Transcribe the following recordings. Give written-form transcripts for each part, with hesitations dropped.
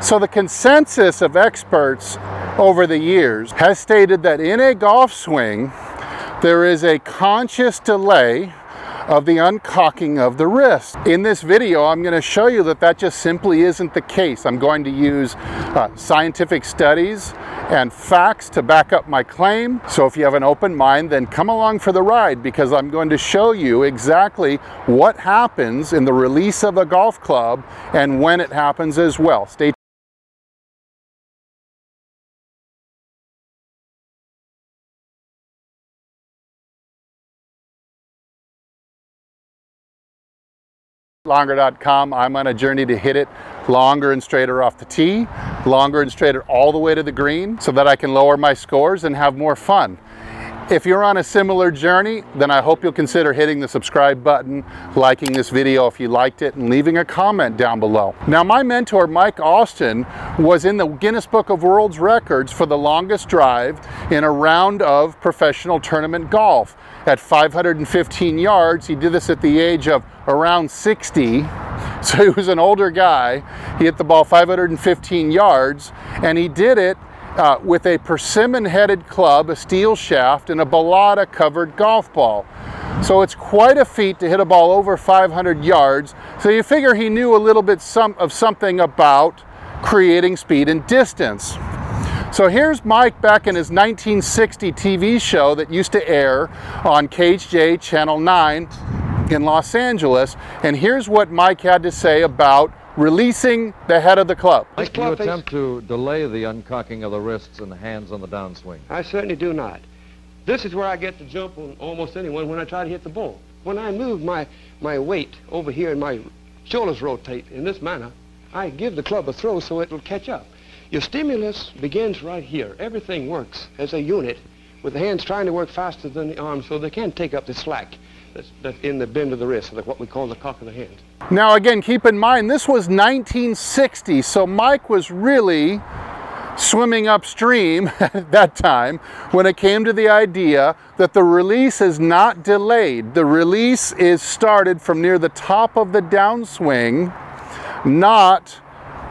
So the consensus of experts over the years has stated that in a golf swing, there is a conscious delay of the uncocking of the wrist. In this video, I'm going to show you that that just simply isn't the case. I'm going to use scientific studies and facts to back up my claim. So if you have an open mind, then come along for the ride, because I'm going to show you exactly what happens in the release of a golf club and when it happens as well. Stay tuned. Longer.com. I'm on a journey to hit it longer and straighter off the tee, longer and straighter all the way to the green, so that I can lower my scores and have more fun. If you're on a similar journey, then I hope you'll consider hitting the subscribe button, liking this video if you liked it, and leaving a comment down below. Now, my mentor, Mike Austin, was in the Guinness Book of World Records for the longest drive in a round of professional tournament golf. At 515 yards, he did this at the age of around 60. So he was an older guy. He hit the ball 515 yards, and he did it with a persimmon-headed club, a steel shaft, and a balata-covered golf ball. So it's quite a feat to hit a ball over 500 yards. So you figure he knew a little bit of something about creating speed and distance. So here's Mike back in his 1960 TV show that used to air on KHJ Channel 9 in Los Angeles, and here's what Mike had to say about releasing the head of the club. Mike, you attempt to delay the uncocking of the wrists and the hands on the downswing. I certainly do not. This is where I get to jump on almost anyone when I try to hit the ball. When I move my weight over here and my shoulders rotate in this manner, I give the club a throw so it will catch up. Your stimulus begins right here. Everything works as a unit, with the hands trying to work faster than the arms so they can take up the slack that's in the bend of the wrist, what we call the cock of the hand. Now again, keep in mind, this was 1960, so Mike was really swimming upstream at that time when it came to the idea that the release is not delayed. The release is started from near the top of the downswing, not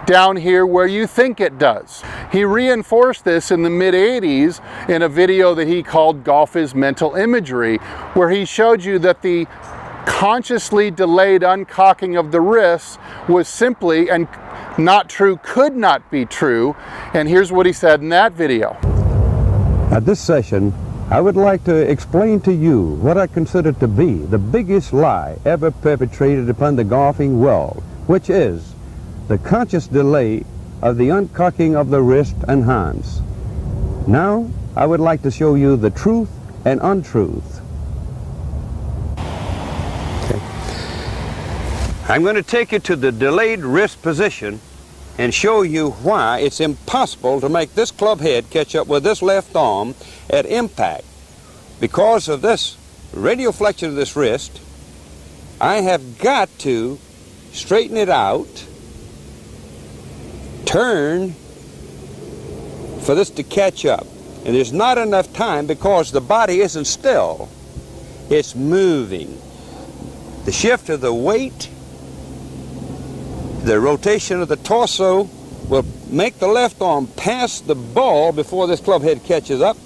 down here where you think it does. He reinforced this in the mid-80s in a video that he called Golf is Mental Imagery, where he showed you that the consciously delayed uncocking of the wrists was simply and not true, could not be true. And here's what he said in that video. At this session, I would like to explain to you what I consider to be the biggest lie ever perpetrated upon the golfing world, which is the conscious delay of the uncocking of the wrist and hands. Now, I would like to show you the truth and untruth. Okay. I'm going to take you to the delayed wrist position and show you why it's impossible to make this club head catch up with this left arm at impact. Because of this radial flexion of this wrist, I have got to straighten it out, turn for this to catch up. And there's not enough time because the body isn't still. It's moving. The shift of the weight, the rotation of the torso will make the left arm pass the ball before this club head catches up,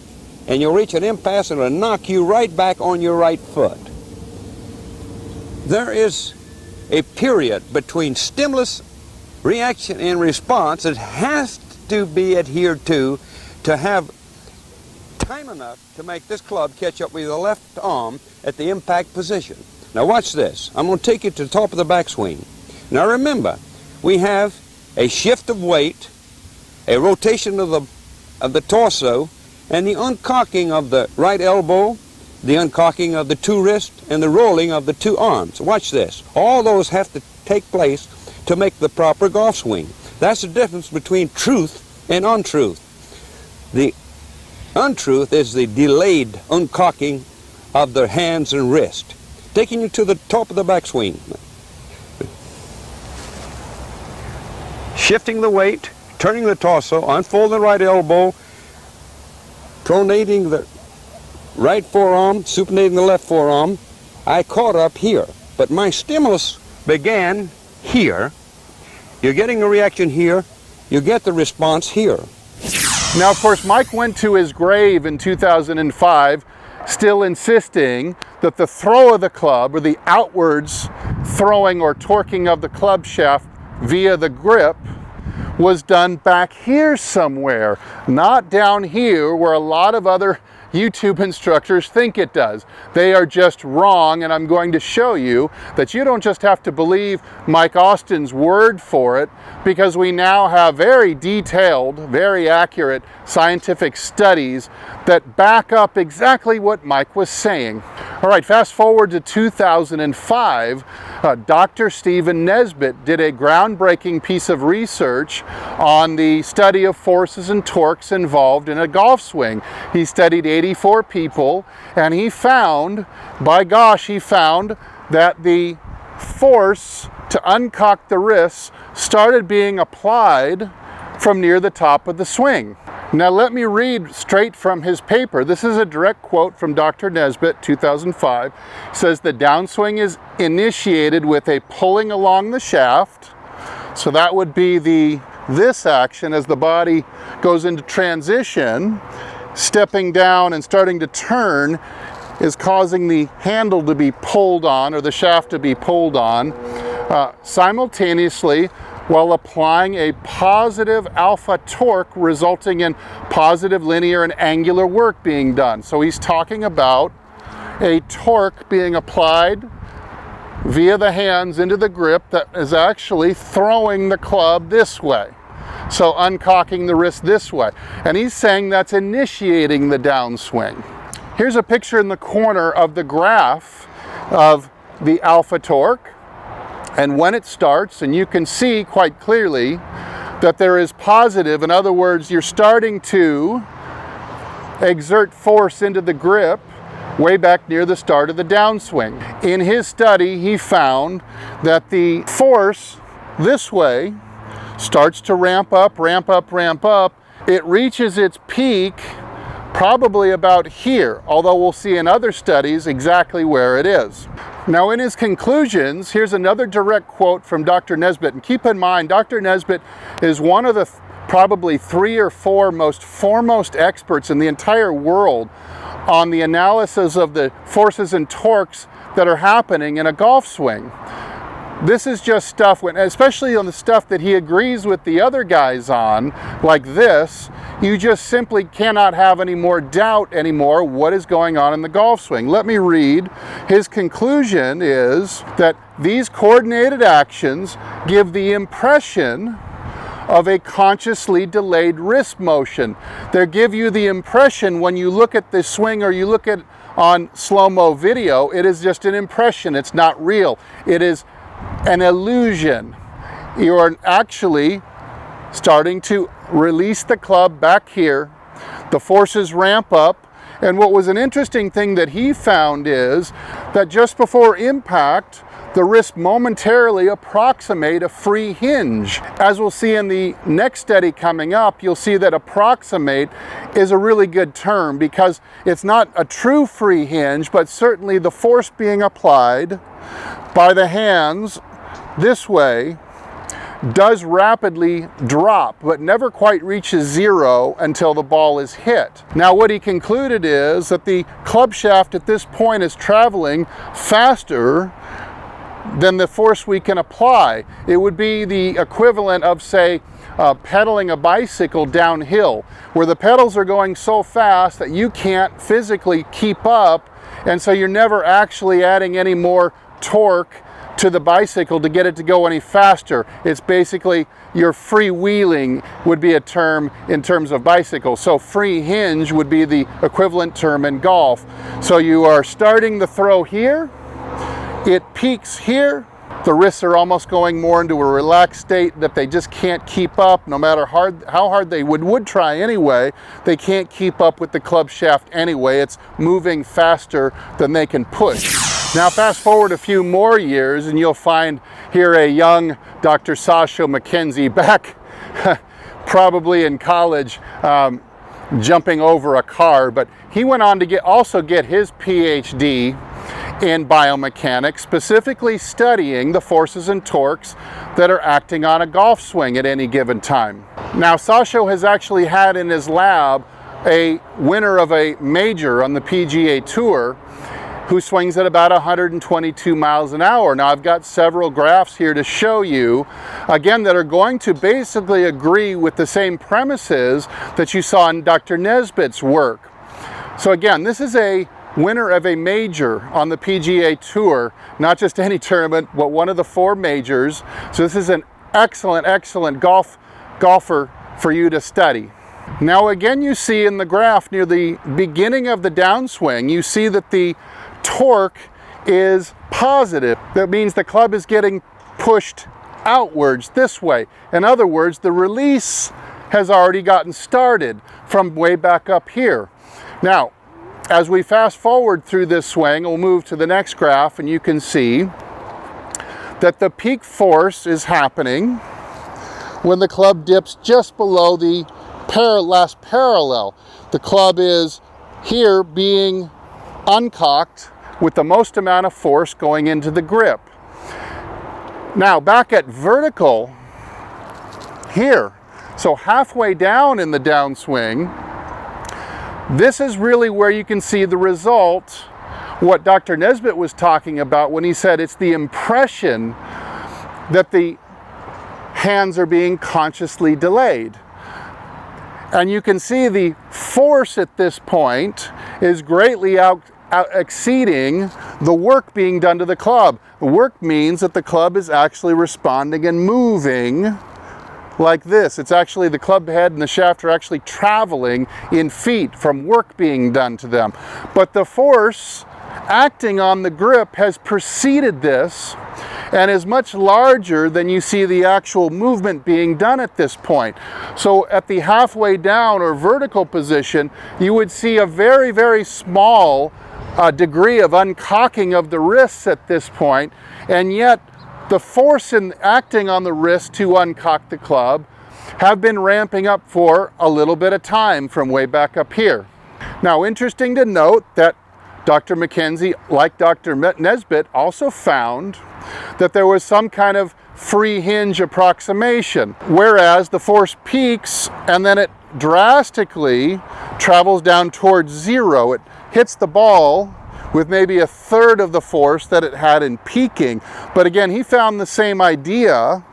and you'll reach an impasse and it'll knock you right back on your right foot. There is a period between stimulus, reaction, and response that has to be adhered to have time enough to make this club catch up with the left arm at the impact position. Now watch this. I'm going to take you to the top of the backswing. Now remember, we have a shift of weight, a rotation of the torso, and the uncocking of the right elbow, the uncocking of the two wrists, and the rolling of the two arms. Watch this. All those have to take place to make the proper golf swing. That's the difference between truth and untruth. The untruth is the delayed uncocking of the hands and wrist. Taking you to the top of the backswing. Shifting the weight, turning the torso, unfolding the right elbow, pronating the right forearm, supinating the left forearm. I caught up here, but my stimulus began here. You're getting a reaction here. You get the response here. Now, of course, Mike went to his grave in 2005, still insisting that the throw of the club, or the outwards throwing or torquing of the club shaft via the grip, was done back here somewhere, not down here where a lot of other YouTube instructors think it does. They are just wrong, and I'm going to show you that you don't just have to believe Mike Austin's word for it, because we now have very detailed, very accurate scientific studies that back up exactly what Mike was saying. All right, fast forward to 2005, Dr. Stephen Nesbitt did a groundbreaking piece of research on the study of forces and torques involved in a golf swing. He studied 84 people, and he found, by gosh, he found that the force to uncock the wrists started being applied from near the top of the swing. Now let me read straight from his paper. This is a direct quote from Dr. Nesbitt, 2005. It says the downswing is initiated with a pulling along the shaft. So that would be this action as the body goes into transition. Stepping down and starting to turn is causing the handle to be pulled on, or the shaft to be pulled on, simultaneously while applying a positive alpha torque, resulting in positive linear and angular work being done. So he's talking about a torque being applied via the hands into the grip that is actually throwing the club this way. So uncocking the wrist this way. And he's saying that's initiating the downswing. Here's a picture in the corner of the graph of the alpha torque. And when it starts, and you can see quite clearly that there is positive, in other words, you're starting to exert force into the grip way back near the start of the downswing. In his study, he found that the force this way starts to ramp up, ramp up, ramp up. It reaches its peak probably about here, although we'll see in other studies exactly where it is. Now in his conclusions, here's another direct quote from Dr. Nesbitt. And keep in mind, Dr. Nesbitt is one of the probably 3 or 4 most foremost experts in the entire world on the analysis of the forces and torques that are happening in a golf swing. This is just stuff, especially on the stuff that he agrees with the other guys on, like this, you just simply cannot have any more doubt anymore what is going on in the golf swing. Let me read. His conclusion is that these coordinated actions give the impression of a consciously delayed wrist motion. They give you the impression when you look at the swing or you look at on slow-mo video, it is just an impression. It's not real. It is an illusion. You are actually starting to release the club back here. The forces ramp up. And what was an interesting thing that he found is that just before impact, the wrists momentarily approximate a free hinge. As we'll see in the next study coming up, you'll see that approximate is a really good term because it's not a true free hinge, but certainly the force being applied by the hands this way does rapidly drop, but never quite reaches zero until the ball is hit. Now what he concluded is that the club shaft at this point is traveling faster than the force we can apply. It would be the equivalent of, say, pedaling a bicycle downhill, where the pedals are going so fast that you can't physically keep up, and so you're never actually adding any more torque to the bicycle to get it to go any faster. It's basically your freewheeling would be a term in terms of bicycles. So free hinge would be the equivalent term in golf. So you are starting the throw here, it peaks here, the wrists are almost going more into a relaxed state that they just can't keep up, no matter how hard they would try anyway. They can't keep up with the club shaft anyway. It's moving faster than they can push. Now fast forward a few more years and you'll find here a young Dr. Sasha McKenzie back probably in college jumping over a car, but he went on to also get his PhD in biomechanics, specifically studying the forces and torques that are acting on a golf swing at any given time. Now, Sasho has actually had in his lab a winner of a major on the PGA Tour who swings at about 122 miles an hour. Now, I've got several graphs here to show you, again, that are going to basically agree with the same premises that you saw in Dr. Nesbitt's work. So again, this is a winner of a major on the PGA Tour, not just any tournament, but one of the 4 majors. So this is an excellent, excellent golfer for you to study. Now again, you see in the graph near the beginning of the downswing, you see that the torque is positive. That means the club is getting pushed outwards this way. In other words, the release has already gotten started from way back up here. Now, as we fast forward through this swing, we'll move to the next graph and you can see that the peak force is happening when the club dips just below the last parallel. The club is here being uncocked with the most amount of force going into the grip. Now back at vertical here, so halfway down in the downswing, this is really where you can see the result, what Dr. Nesbitt was talking about when he said it's the impression that the hands are being consciously delayed. And you can see the force at this point is greatly exceeding the work being done to the club. The work means that the club is actually responding and moving like this. It's actually the club head and the shaft are actually traveling in feet from work being done to them. But the force acting on the grip has preceded this and is much larger than you see the actual movement being done at this point. So at the halfway down or vertical position, you would see a very, very small degree of uncocking of the wrists at this point, and yet the force in acting on the wrist to uncock the club have been ramping up for a little bit of time from way back up here. Now, interesting to note that Dr. McKenzie, like Dr. Nesbitt, also found that there was some kind of free hinge approximation, whereas the force peaks and then it drastically travels down towards zero. It hits the ball with maybe a third of the force that it had in peaking. But again, he found the same idea,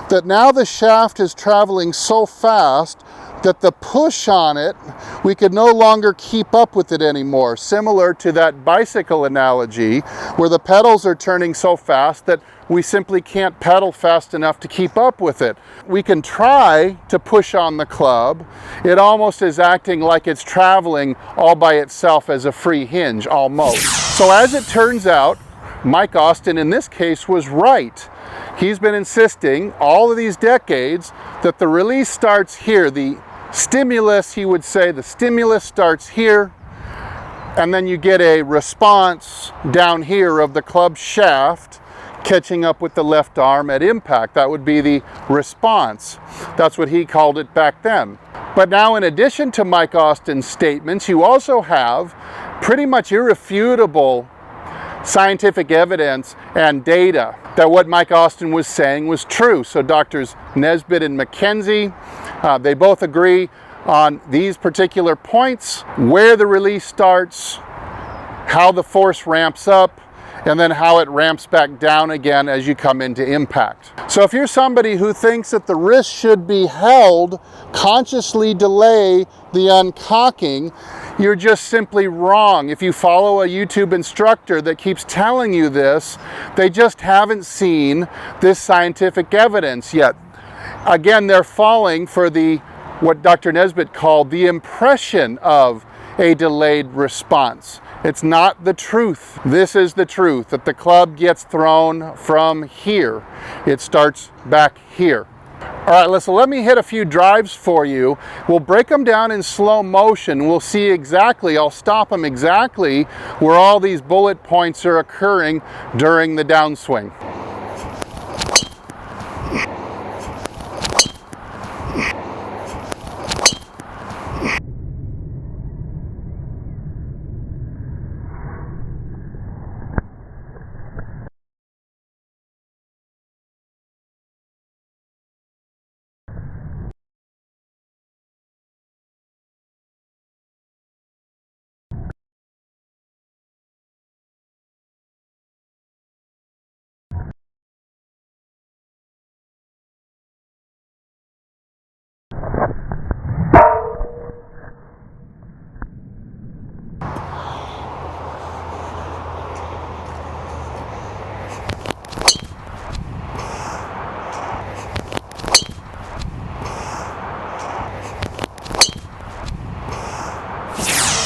that now the shaft is traveling so fast that the push on it, we could no longer keep up with it anymore. Similar to that bicycle analogy, where the pedals are turning so fast that we simply can't pedal fast enough to keep up with it. We can try to push on the club. It almost is acting like it's traveling all by itself as a free hinge, almost. So as it turns out, Mike Austin in this case was right. He's been insisting all of these decades that the release starts here. The stimulus, he would say, the stimulus starts here, and then you get a response down here of the club shaft catching up with the left arm at impact. That would be the response. That's what he called it back then. But now, in addition to Mike Austin's statements, you also have pretty much irrefutable scientific evidence and data that what Mike Austin was saying was true. So Drs. Nesbitt and McKenzie, they both agree on these particular points: where the release starts, how the force ramps up, and then how it ramps back down again as you come into impact. So if you're somebody who thinks that the wrist should be held, consciously delay the uncocking, you're just simply wrong. If you follow a YouTube instructor that keeps telling you this, they just haven't seen this scientific evidence yet. Again, they're falling for what Dr. Nesbitt called the impression of a delayed response. It's not the truth. This is the truth, that the club gets thrown from here. It starts back here. All right, so let me hit a few drives for you. We'll break them down in slow motion. We'll see exactly, I'll stop them exactly where all these bullet points are occurring during the downswing.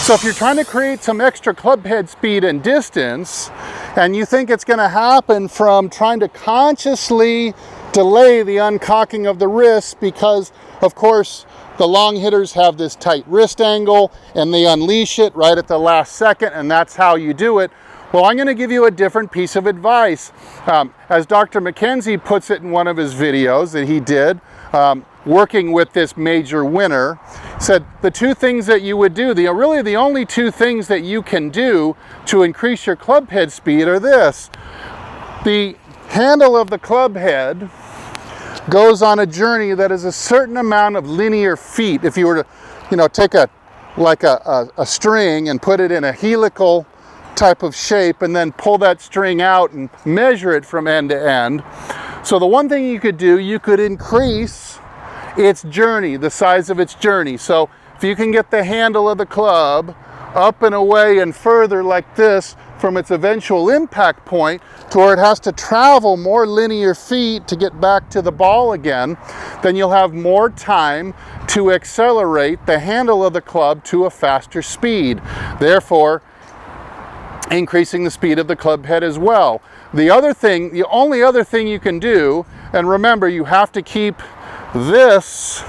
So if you're trying to create some extra club head speed and distance, and you think it's going to happen from trying to consciously delay the uncocking of the wrist because, of course, the long hitters have this tight wrist angle and they unleash it right at the last second, and that's how you do it. Well, I'm going to give you a different piece of advice. As Dr. McKenzie puts it in one of his videos that he did, working with this major winner, said the two things that you would do, really the only two things that you can do to increase your club head speed are this. The handle of the club head goes on a journey that is a certain amount of linear feet. If you were to, take a string and put it in a helical type of shape and then pull that string out and measure it from end to end. So the one thing you could do, you could increase its journey, the size of its journey. So if you can get the handle of the club up and away and further like this from its eventual impact point to where it has to travel more linear feet to get back to the ball again, then you'll have more time to accelerate the handle of the club to a faster speed, therefore increasing the speed of the club head as well. The only other thing you can do, and remember, you have to keep this,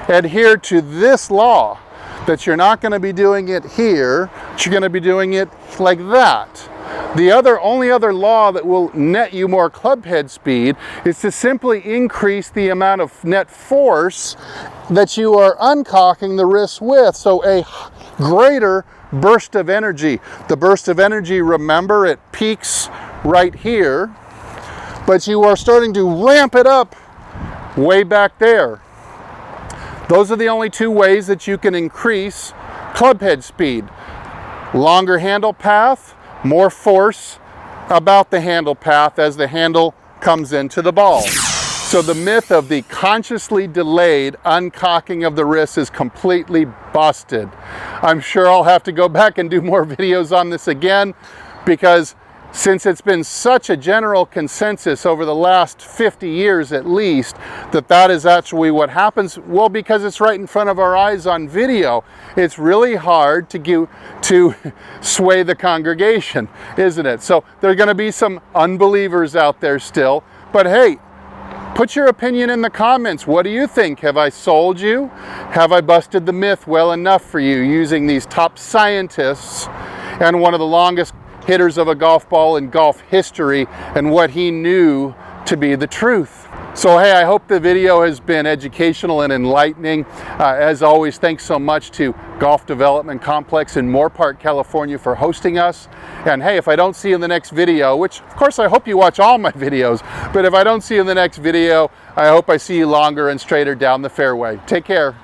adhere to this law, that you're not going to be doing it here, but you're going to be doing it like that. The only other law that will net you more club head speed is to simply increase the amount of net force that you are uncocking the wrist with, so a greater burst of energy. The burst of energy, remember, it peaks right here, but you are starting to ramp it up way back there. Those are the only two ways that you can increase club head speed. Longer handle path, more force about the handle path as the handle comes into the ball. So the myth of the consciously delayed uncocking of the wrist is completely busted. I'm sure I'll have to go back and do more videos on this again, because since it's been such a general consensus over the last 50 years at least, that is actually what happens, well, because it's right in front of our eyes on video, it's really hard to sway the congregation, isn't it? So there are going to be some unbelievers out there still, but hey, put your opinion in the comments. What do you think? Have I sold you? Have I busted the myth well enough for you using these top scientists and one of the longest hitters of a golf ball in golf history and what he knew to be the truth? So hey, I hope the video has been educational and enlightening. As always, thanks so much to Golf Development Complex in Moorpark, California for hosting us. And hey, if I don't see you in the next video, which of course I hope you watch all my videos, but if I don't see you in the next video, I hope I see you longer and straighter down the fairway. Take care.